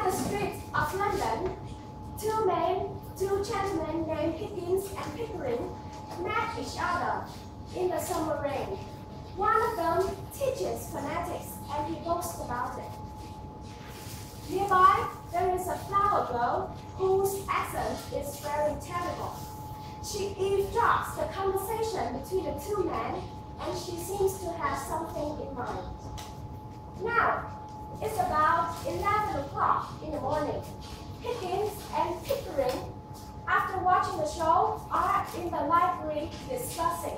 the streets of London, two gentlemen named Higgins and Pickering met each other in the summer rain. One of them teaches phonetics and he boasts about it. Nearby, there is a flower girl whose accent is very terrible. She eavesdrops the conversation between the two men and she seems to have something in mind. Now, it's about 11 o'clock in the morning. Higgins and Pickering, after watching the show, are in the library discussing.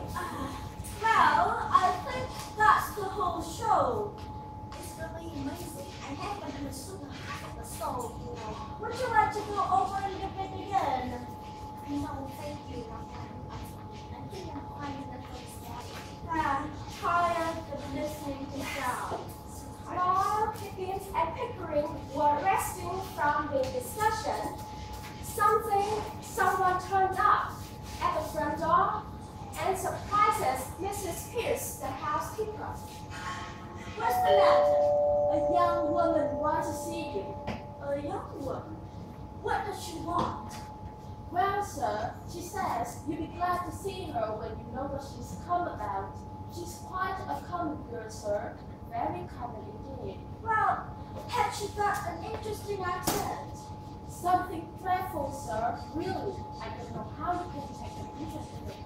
Well, I think that's the whole show. It's really amazing. I haven't understood half of the song, you know. Would you like to go over and give it again? No, thank you. I think I'm finding the first one. Tired of listening to sound. While Higgins and Pickering were resting from the discussion, someone turned up at the front door and surprises Mrs. Pierce, the housekeeper. What's the matter? A young woman wants to see you. A young woman? What does she want? Well, sir, she says you'll be glad to see her when you know what she's come about. She's quite a common girl, sir. Very common indeed. Well, has she got an interesting accent? Something dreadful, sir. Really, I don't know how you can take an interest in it.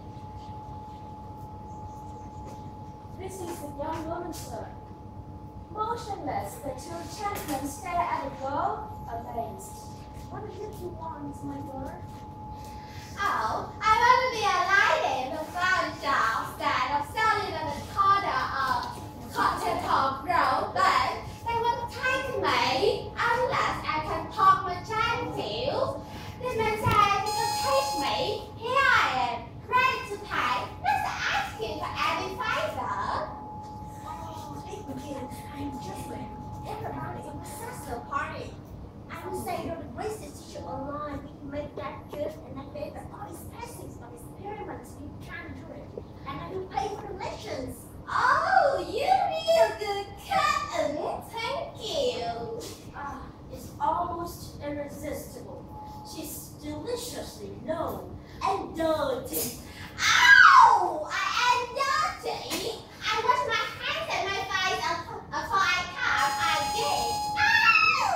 This is the young woman, sir. Motionless, the two gentlemen stare at the girl, amazed. What is it you want, my lord? Oh, I want to be a lady in the flower shop instead of selling on the corner of Cotton Road, but they won't take me unless I can talk with gentles. This man said he will teach me. Here I am, ready to pay, not asking for any favor. Oh, it begins. I'm just like everybody in the sister party. I would say you're the greatest teacher online. You can make that good, and I bet that all these passings of experiments, you can do it. And I will pay for the lessons. Oh, you real good kitten. Thank you. It's almost irresistible. She's deliciously low and dirty. Ow! I am dirty. I wash my hands and my face before I come. I did. Ow!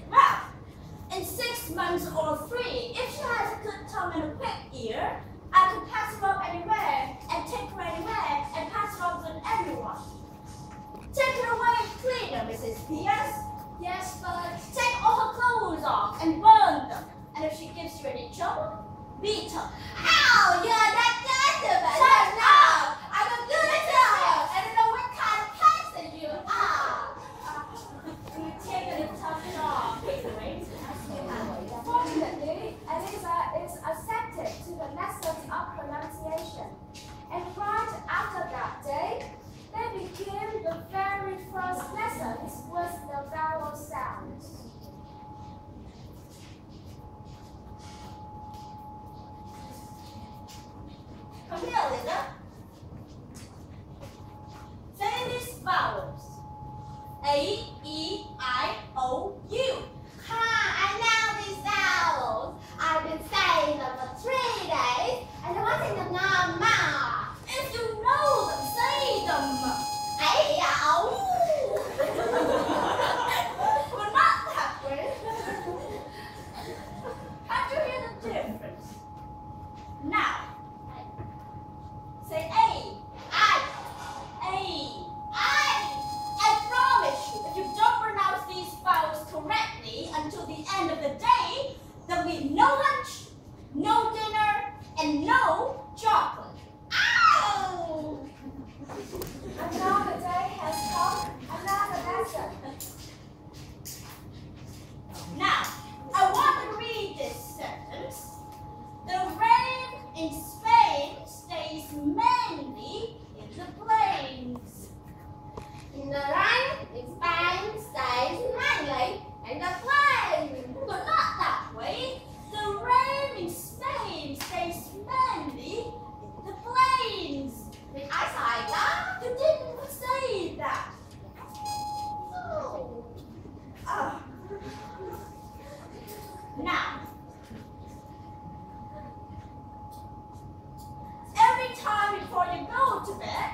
Well, in 6 months or 3, if she has a good tongue and a quick ear, I can pass her up anywhere and take her anywhere and pass her up with everyone. Take her away and clean her, Mrs. Pierce. Yes, but Take all her clothes off and burn them. And if she gives you any trouble, beat her. Ow! You're that gentleman. Shut up! I'm a good girl. I don't know what kind of person you are. You take it and tuck it off. fortunately, Eliza is accepted to the lessons of pronunciation. And right after that day, they begin the very first lessons with the vowel sounds. Come here, Linda. Say these vowels. A, E, I, O, U. I know these vowels. I've been saying them for 3 days, and I want to know more. If you know them, say them. Hey, ow! We're not that way. Can't you hear the difference? Now, say A. I promise you, if you don't pronounce these vowels correctly until the end of the day, there'll be no lunch, no dinner, and no chocolate. Ow! Another day has come, another lesson. Now, I want to read this sentence. The rain in Spain stays mainly in the plains. The rain in Spain stays mainly in the plains. But not that way. The rain in Spain stays mainly in the plains. Did I say that? You didn't say that. Oh. we go to bed,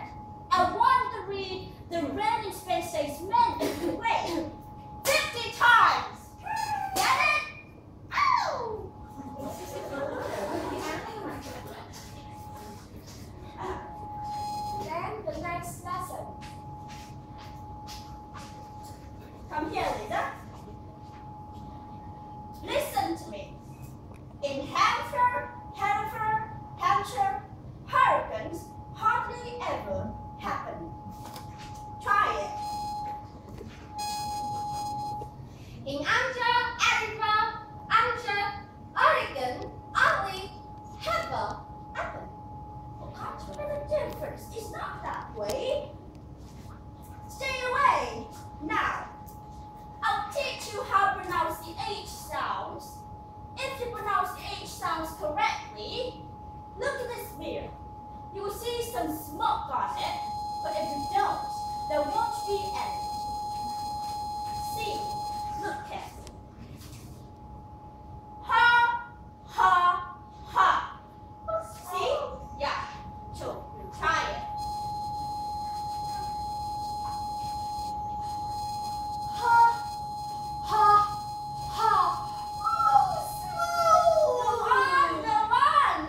I want to read the reigning Spencer's men in the way 50 times. Get it? Ow! Then the next lesson. Come here, Lisa. Listen to me. In Hampshire, hurricanes hardly ever happen. Try it. In Oregon, only ever happen. Oh, can't you make a difference? It's not that way. Stay away. Now, I'll teach you how to pronounce the H sounds. If you pronounce the H sounds correctly, look at this mirror. You will see some smoke on it, but if you don't, there won't be any. See, look carefully. Ha, ha, ha. See? Yeah. So, try it. Ha, ha, ha. Oh, smooth. Go on, go on.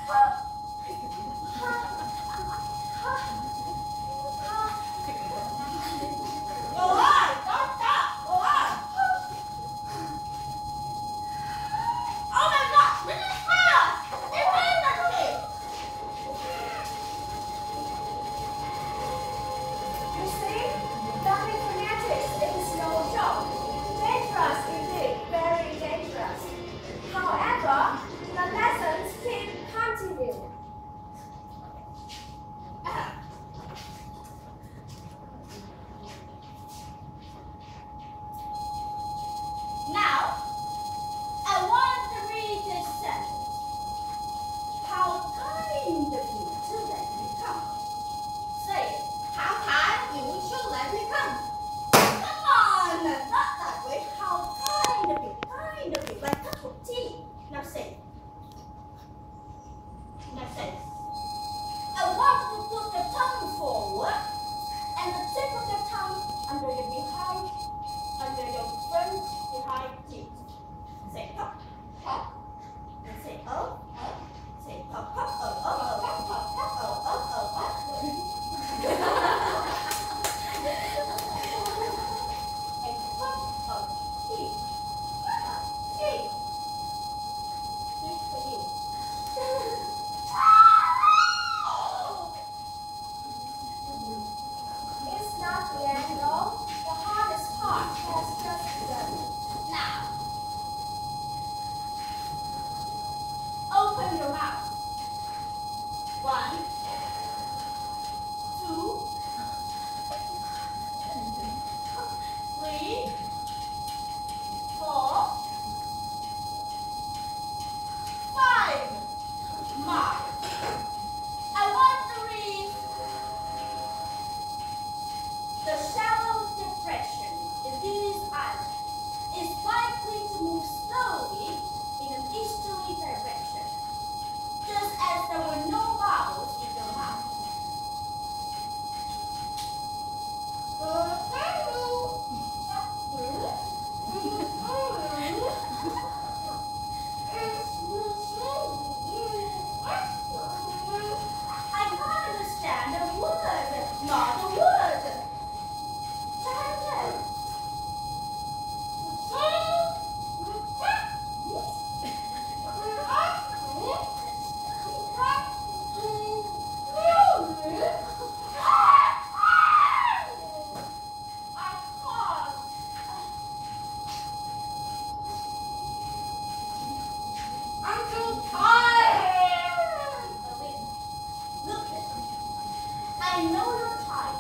Ha, ha, ha, ha. Go on, don't stop. Go on. Oh my God, this is fast. It's You see, learning phonetics is no joke. Dangerous indeed, very dangerous. However, the lessons keep continuing. Now, I want to read this sentence. How kind of you to let me come. Say it. How kind you should let me come. Come on, not that way. How kind of you, like a cup of tea. Now say it. Now say it. I want you to put the tongue forward and the tip of the tongue under your front behind teeth. Say pop, pop. And say oh, oh. Say pop, pop, oh, oh, oh, pop, pop, oh, oh, oh, and pop of teeth. Teeth. Teeth for you. It's not the end though. The hardest part has just begun. Now, Open your mouth. 1, 2, 3, 4, 5. Mark. I want to read the shallow depression in these islands is likely to move slowly in an easterly direction, just as there were no vowels in your mouth. I can't understand a word, not a word. Try again. I know you're tired.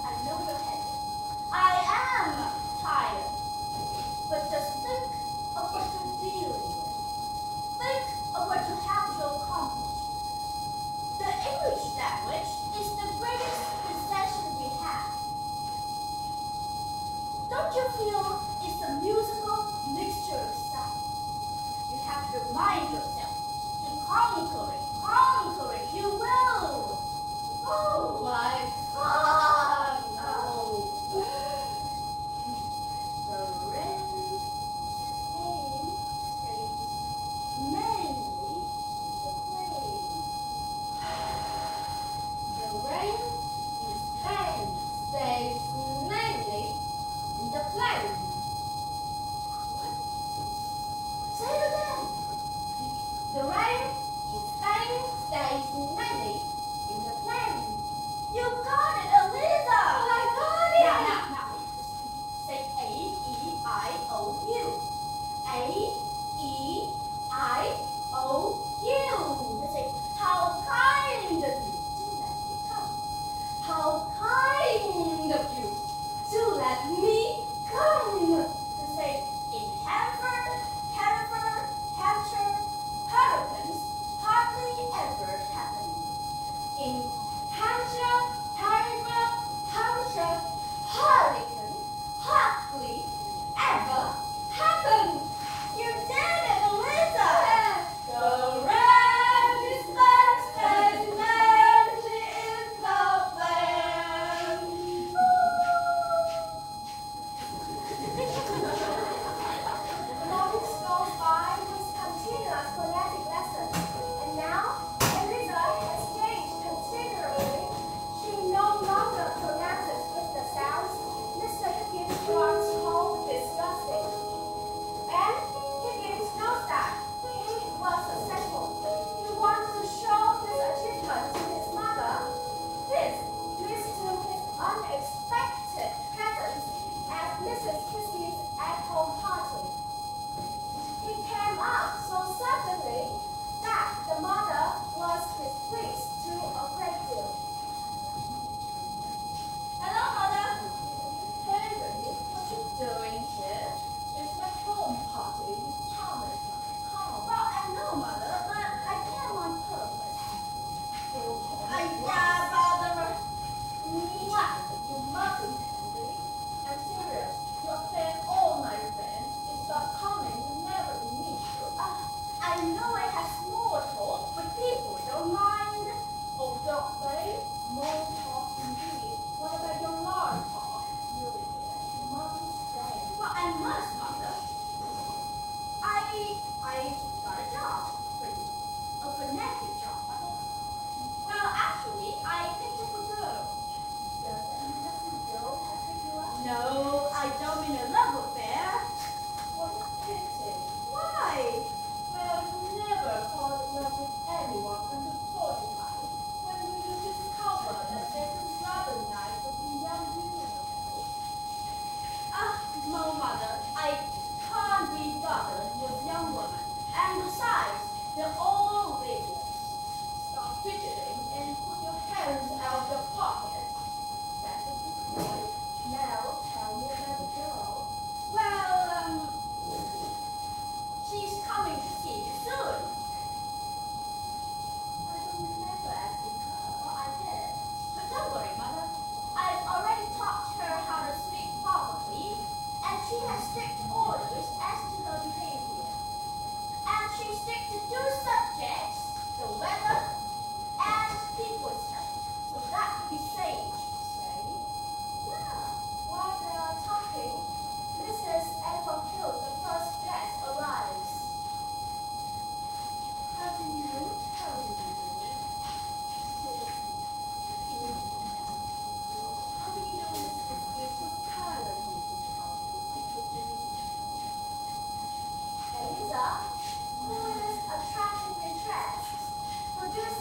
I know you're heavy. I am tired. But just think of what you're dealing with. Think of what you have to accomplish. The English language is the greatest possession we have. Don't you feel it's a musical mixture of sound? You have to remind yourself to conquer it. You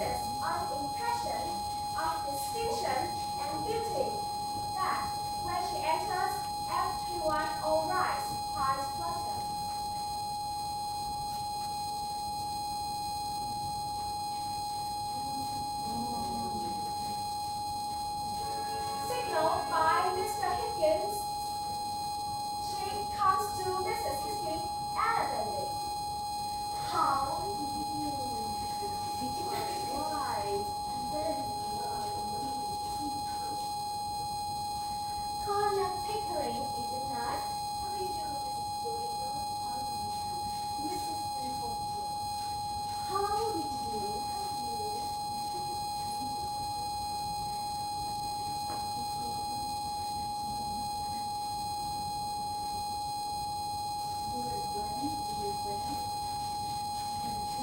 basis on impression of distinction and beauty, that when she enters, everyone all rise, eyes flutter. Signaled by Mr. Higgins, she comes to Mrs. Higgins elegantly. How do you do? Right, and then Corner Pickering, is it not? how do you do, Mrs. Doolittle? How do you do? Mrs. Enforcement. How did you? How do you?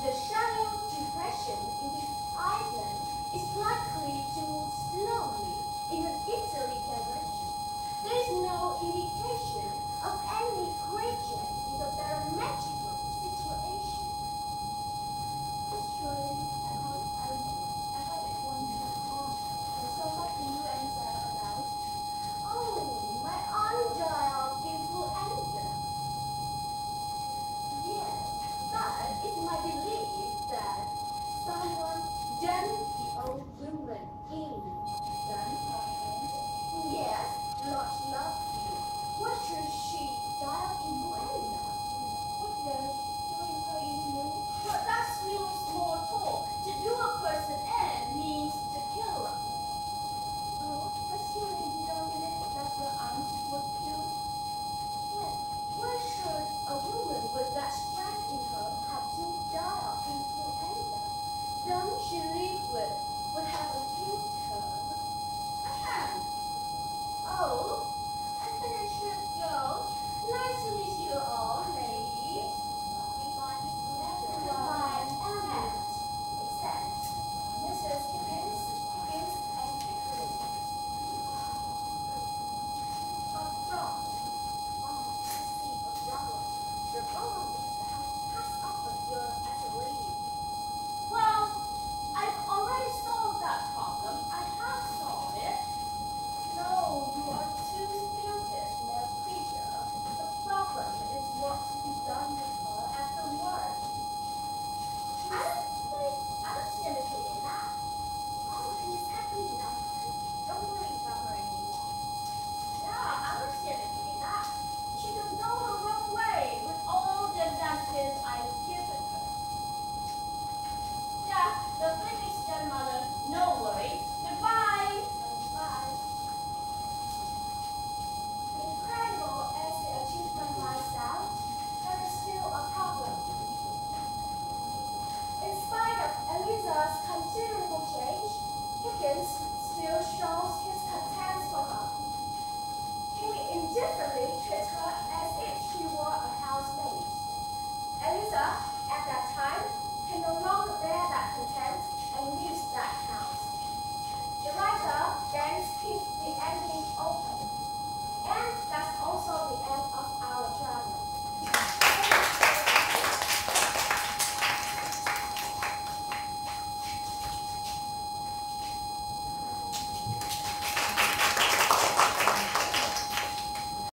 The shallow depression in this island is likely to move slowly in an easterly direction. There is no indication of any gradient in the barometrical situation. Surely, I heard it once before. And so what do you answer about? Oh, my aunt died of influenza. Yes, but it's my belief that someone done the old woman in. Done or end? Yes, Lord loves you. What should she die of influenza? What does doing her in mean? Well, that's real small talk. To do a person in means to kill them. Oh, but surely you don't believe that your aunt would kill? Yes, why should a woman with that strength in her have to die of influenza? Them she lived with would have accused her. Ahem. Oh,